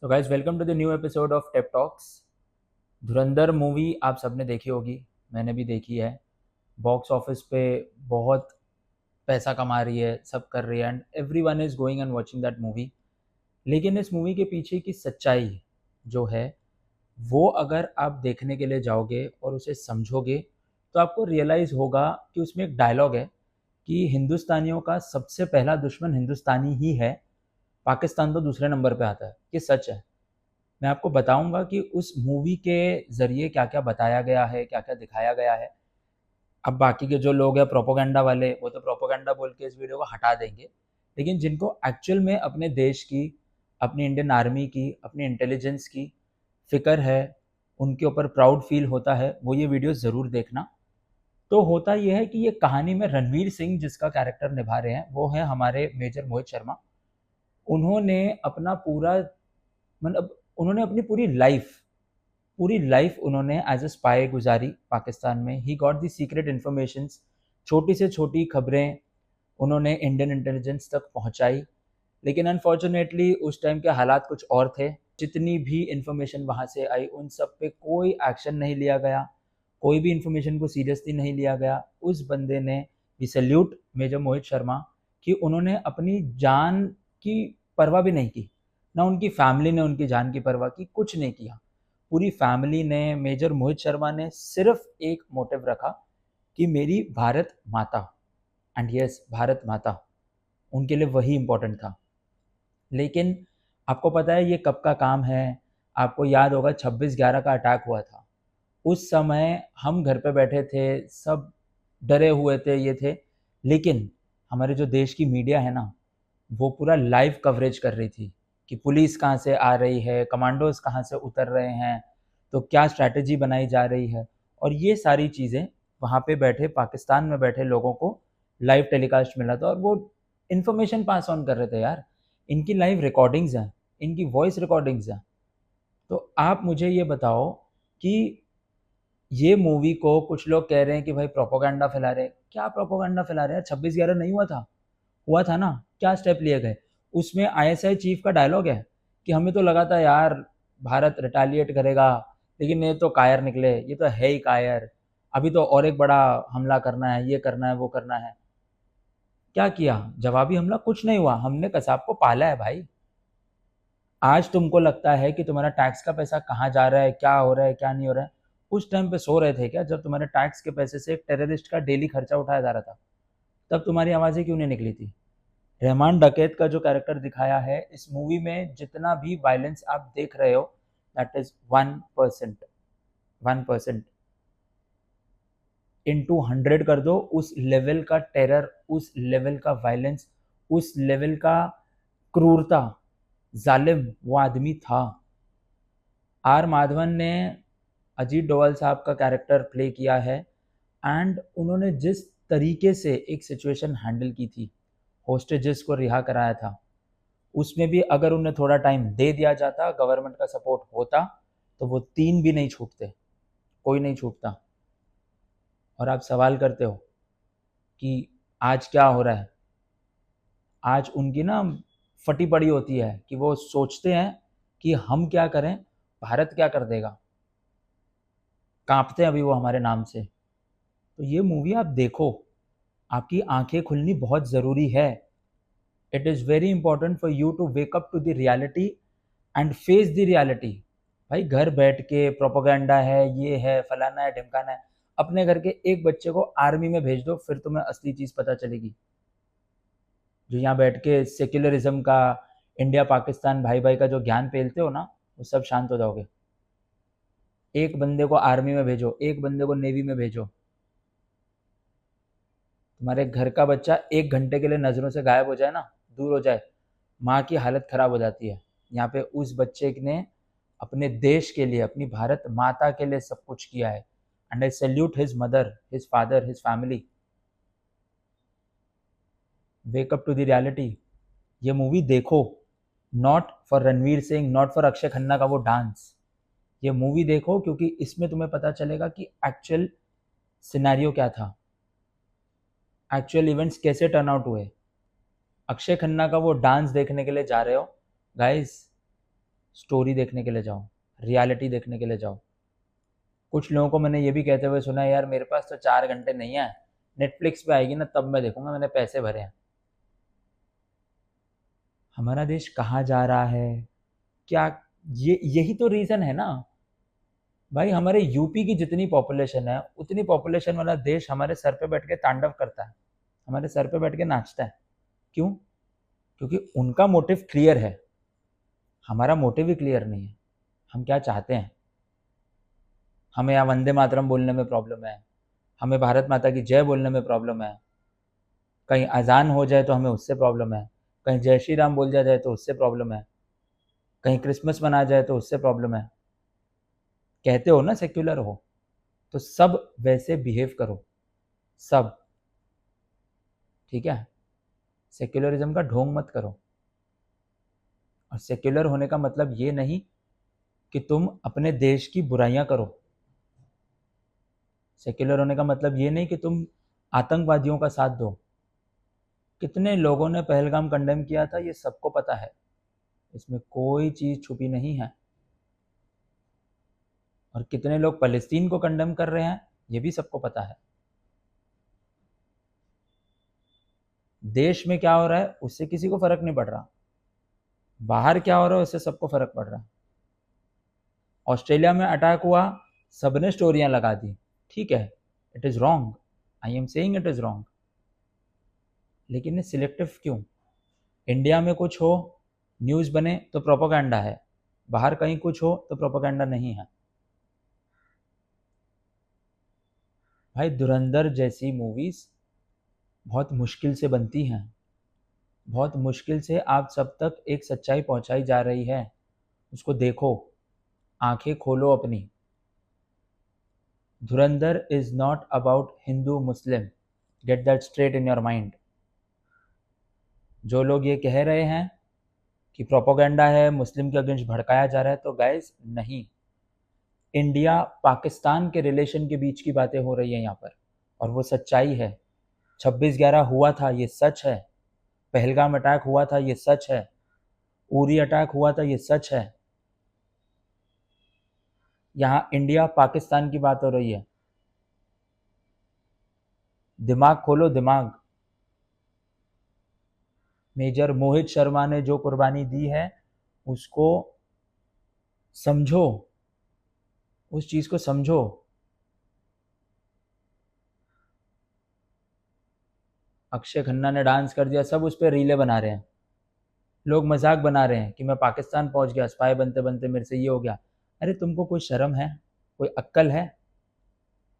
तो guys welcome to the new episode of tape talks. Dhurandhar movie आप सबने देखी होगी, मैंने भी देखी है। बॉक्स ऑफिस पे बहुत पैसा कमा रही है, सब कर रही है and every one is going and watching that movie. लेकिन इस मूवी के पीछे की सच्चाई जो है वो अगर आप देखने के लिए जाओगे और उसे समझोगे तो आपको रियलाइज़ होगा कि उसमें एक डायलॉग है कि हिंदुस्तानियों का सबसे पहला दुश्मन हिंदुस्तानी ही है, पाकिस्तान तो दूसरे नंबर पे आता है। ये सच है। मैं आपको बताऊंगा कि उस मूवी के ज़रिए क्या-क्या बताया गया है, क्या-क्या दिखाया गया है। अब बाकी के जो लोग हैं प्रोपेगेंडा वाले, वो तो प्रोपेगेंडा बोल के इस वीडियो को हटा देंगे। लेकिन जिनको एक्चुअल में अपने देश की, अपनी इंडियन आर्मी की, अपनी इंटेलिजेंस की फ़िक्र है, उनके ऊपर प्राउड फ़ील होता है, वो ये वीडियो ज़रूर देखना। तो होता ये है कि ये कहानी में रणवीर सिंह जिसका कैरेक्टर निभा रहे हैं, वो हैं हमारे मेजर मोहित शर्मा। उन्होंने अपना पूरा मतलब उन्होंने अपनी पूरी लाइफ उन्होंने एज अ स्पाई गुजारी पाकिस्तान में। He got the secret informations, छोटी से छोटी खबरें उन्होंने इंडियन इंटेलिजेंस तक पहुंचाई। लेकिन अनफॉर्चुनेटली उस टाइम के हालात कुछ और थे। जितनी भी इंफॉर्मेशन वहां से आई उन सब पे कोई एक्शन नहीं लिया गया, कोई भी इंफॉर्मेशन को सीरियसली नहीं लिया गया। उस बंदे ने भी सल्यूट मेजर मोहित शर्मा कि उन्होंने अपनी जान की परवाह भी नहीं की, ना उनकी फैमिली ने उनकी जान की परवाह की, कुछ नहीं किया। पूरी फैमिली ने, मेजर मोहित शर्मा ने सिर्फ एक मोटिव रखा कि मेरी भारत माता, एंड यस भारत माता, उनके लिए वही इम्पोर्टेंट था। लेकिन आपको पता है ये कब का काम है? आपको याद होगा 26/11 का अटैक हुआ था। उस समय हम घर पे बैठे थे, सब डरे हुए थे, ये थे। लेकिन हमारे जो देश की मीडिया है ना, वो पूरा लाइव कवरेज कर रही थी कि पुलिस कहाँ से आ रही है, कमांडोज कहाँ से उतर रहे हैं, तो क्या स्ट्रैटेजी बनाई जा रही है। और ये सारी चीज़ें वहाँ पे बैठे पाकिस्तान में बैठे लोगों को लाइव टेलीकास्ट मिला था और वो इन्फॉर्मेशन पास ऑन कर रहे थे यार। इनकी लाइव रिकॉर्डिंग्स हैं, इनकी वॉइस रिकॉर्डिंग्स हैं। तो आप मुझे ये बताओ कि ये मूवी को कुछ लोग कह रहे हैं कि भाई प्रोपोगंडा फैला रहे हैं। क्या प्रोपोगंडा फैला रहे हैं? 26/11 नहीं हुआ था? हुआ था ना। क्या स्टेप लिए गए? उसमें आईएसआई चीफ का डायलॉग है कि हमें तो लगा था यार भारत रिटालिएट करेगा, लेकिन ये तो कायर निकले, ये तो है ही कायर। अभी तो और एक बड़ा हमला करना है, ये करना है, वो करना है। क्या किया? जवाबी हमला कुछ नहीं हुआ। हमने कसाब को पाला है भाई। आज तुमको लगता है कि तुम्हारा टैक्स का पैसा कहाँ जा रहा है, क्या हो रहा है, क्या नहीं हो रहा है। उस टाइम पे सो रहे थे क्या जब तुम्हारे टैक्स के पैसे से एक टेररिस्ट का डेली खर्चा उठाया जा रहा था? तब तुम्हारी आवाज़ें क्यों नहीं निकली थी? रहमान डकैत का जो कैरेक्टर दिखाया है इस मूवी में, जितना भी वायलेंस आप देख रहे हो, दैट इज 1%। 1% इंटू 100 कर दो, उस लेवल का टेरर, उस लेवल का वायलेंस, उस लेवल का क्रूरता, जालिम वो आदमी था। आर माधवन ने अजीत डोभाल साहब का कैरेक्टर प्ले किया है एंड उन्होंने जिस तरीके से एक सिचुएशन हैंडल की थी, होस्टेजेस को रिहा कराया था, उसमें भी अगर उन्हें थोड़ा टाइम दे दिया जाता, गवर्नमेंट का सपोर्ट होता, तो वो 3 भी नहीं छूटते, कोई नहीं छूटता। और आप सवाल करते हो कि आज क्या हो रहा है? आज उनकी ना फटी पड़ी होती है कि वो सोचते हैं कि हम क्या करें, भारत क्या कर देगा। कांपते हैं अभी वो हमारे नाम से। तो ये मूवी आप देखो, आपकी आंखें खुलनी बहुत ज़रूरी है। It is very important for you to wake up to the reality and face the reality. भाई घर बैठ के प्रोपोगंडा है, ये है, फलाना है, ढिमकाना है। अपने घर के एक बच्चे को आर्मी में भेज दो, फिर तुम्हें असली चीज़ पता चलेगी। जो यहाँ बैठ के सेक्युलरिज्म का, इंडिया पाकिस्तान भाई भाई का जो ज्ञान पेलते हो ना, वो सब शांत हो जाओगे। एक बंदे को आर्मी में भेजो, एक बंदे को नेवी में भेजो, तुम्हारे घर का बच्चा 1 घंटे के लिए नज़रों से गायब हो जाए ना, दूर हो जाए, माँ की हालत ख़राब हो जाती है। यहाँ पे उस बच्चे ने अपने देश के लिए, अपनी भारत माता के लिए सब कुछ किया है। And I salute his mother, his father, his family. Wake up to the reality. ये मूवी देखो, not for Ranveer Singh, not for Akshay Khanna का वो डांस। ये मूवी देखो क्योंकि इसमें तुम्हें पता चलेगा कि एक्चुअल सिनेरियो क्या था, एक्चुअल इवेंट्स कैसे टर्न आउट हुए। अक्षय खन्ना का वो डांस देखने के लिए जा रहे हो गाइस, स्टोरी देखने के लिए जाओ, रियलिटी देखने के लिए जाओ। कुछ लोगों को मैंने ये भी कहते हुए सुना है, यार मेरे पास तो 4 घंटे नहीं है, नेटफ्लिक्स पे आएगी ना तब मैं देखूंगा, मैंने पैसे भरे हैं। हमारा देश कहाँ जा रहा है क्या? ये यही तो रीज़न है ना भाई। हमारे यूपी की जितनी पॉपुलेशन है उतनी पॉपुलेशन वाला देश हमारे सर पे बैठ के तांडव करता है, हमारे सर पे बैठ के नाचता है। क्यों? क्योंकि उनका मोटिव क्लियर है, हमारा मोटिव ही क्लियर नहीं है। हम क्या चाहते हैं? हमें यहाँ वंदे मातरम बोलने में प्रॉब्लम है, हमें भारत माता की जय बोलने में प्रॉब्लम है, कहीं अजान हो जाए तो हमें उससे प्रॉब्लम है, कहीं जय श्री राम बोल दिया जाए तो उससे प्रॉब्लम है, कहीं क्रिसमस मनाया जाए तो उससे प्रॉब्लम है। कहते हो ना सेक्युलर हो, तो सब वैसे बिहेव करो, सब। ठीक है? सेक्युलरिज्म का ढोंग मत करो। और सेक्युलर होने का मतलब ये नहीं कि तुम अपने देश की बुराइयां करो। सेक्युलर होने का मतलब ये नहीं कि तुम आतंकवादियों का साथ दो। कितने लोगों ने पहलगाम कंडेम किया था, ये सबको पता है, इसमें कोई चीज छुपी नहीं है। और कितने लोग फलस्तीन को कंडेम कर रहे हैं, ये भी सबको पता है। देश में क्या हो रहा है उससे किसी को फर्क नहीं पड़ रहा, बाहर क्या हो रहा है उससे सबको फर्क पड़ रहा है। ऑस्ट्रेलिया में अटैक हुआ, सबने स्टोरियां लगा दी, ठीक है, it is wrong, I am saying it is wrong. लेकिन ये सिलेक्टिव क्यों? इंडिया में कुछ हो, न्यूज़ बने तो प्रोपोगंडा है, बाहर कहीं कुछ हो तो प्रोपोगंडा नहीं है। भाई धुरंधर जैसी मूवीज बहुत मुश्किल से बनती हैं, बहुत मुश्किल से आप सब तक एक सच्चाई पहुंचाई जा रही है। उसको देखो, आंखें खोलो अपनी। धुरंधर is not about Hindu Muslim, get that straight in your mind. जो लोग ये कह रहे हैं कि प्रोपोगंडा है, मुस्लिम के अगेंस्ट भड़काया जा रहा है, तो गाइस नहीं, इंडिया पाकिस्तान के रिलेशन के बीच की बातें हो रही है यहाँ पर, और वो सच्चाई है। 26/11 हुआ था, ये सच है। पहलगाम अटैक हुआ था, ये सच है। उरी अटैक हुआ था, ये सच है। यहाँ इंडिया पाकिस्तान की बात हो रही है। दिमाग खोलो, दिमाग। मेजर मोहित शर्मा ने जो कुर्बानी दी है उसको समझो, उस चीज को समझो। अक्षय खन्ना ने डांस कर दिया, सब उस पर रीले बना रहे हैं, लोग मजाक बना रहे हैं कि मैं पाकिस्तान पहुंच गया, स्पाई बनते बनते मेरे से ये हो गया। अरे तुमको कोई शर्म है, कोई अक्ल है?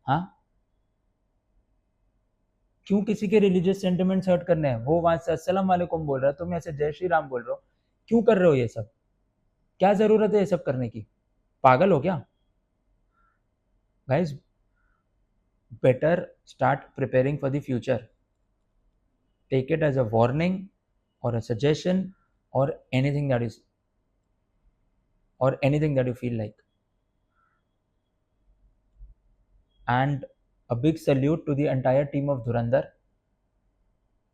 हाँ, क्यों किसी के रिलीजियस सेंटिमेंट्स हर्ट करने हैं? वो वहां से अस्सलाम वालेकुम बोल रहा है, तुम ऐसे जय श्री राम बोल रहे हो, क्यों कर रहे हो ये सब? क्या जरूरत है ये सब करने की? पागल हो क्या? Guys, better start preparing for the future. Take it as a warning or a suggestion or anything that is or anything that you feel like. And a big salute to the entire team of Dhurandhar.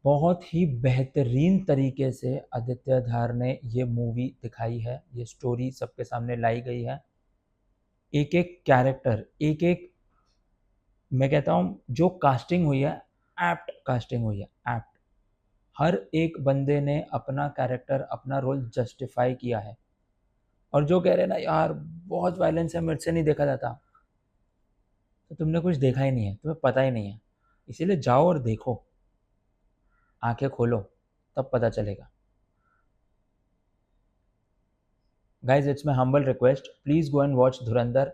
बहुत ही बेहतरीन तरीके से आदित्य धार ने ये movie दिखाई है, ये story सबके सामने लाई गई है। एक एक कैरेक्टर, एक एक, मैं कहता हूँ जो कास्टिंग हुई है, एप्ट कास्टिंग हुई है, एप्ट। हर एक बंदे ने अपना कैरेक्टर, अपना रोल जस्टिफाई किया है। और जो कह रहे हैं ना यार बहुत वायलेंस है, मेरे से नहीं देखा जाता, तो तुमने कुछ देखा ही नहीं है, तुम्हें पता ही नहीं है। इसीलिए जाओ और देखो, आंखें खोलो, तब पता चलेगा। Guys, it's my humble request, please go and watch Dhurandhar,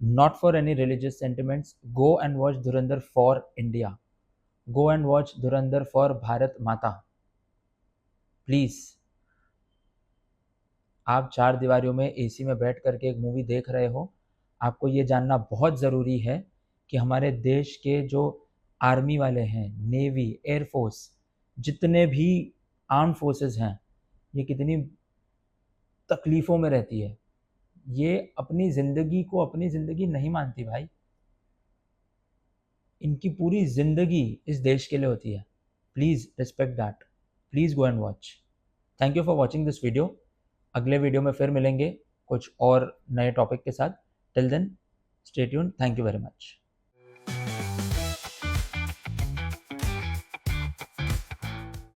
not for any religious sentiments, go and watch Dhurandhar for India, go and watch Dhurandhar for Bharat Mata, please. आप चार दीवारियों में एसी में बैठ करके एक मूवी देख रहे हो, आपको ये जानना बहुत ज़रूरी है कि हमारे देश के जो आर्मी वाले हैं, नेवी, एयरफोर्स, जितने भी आर्म फोर्सेस हैं, ये कितनी तकलीफ़ों में रहती है। ये अपनी ज़िंदगी को अपनी ज़िंदगी नहीं मानती भाई, इनकी पूरी ज़िंदगी इस देश के लिए होती है। Please respect that, please go and watch. Thank you for watching this video. अगले वीडियो में फिर मिलेंगे कुछ और नए टॉपिक के साथ। Till then stay tuned, thank you very much.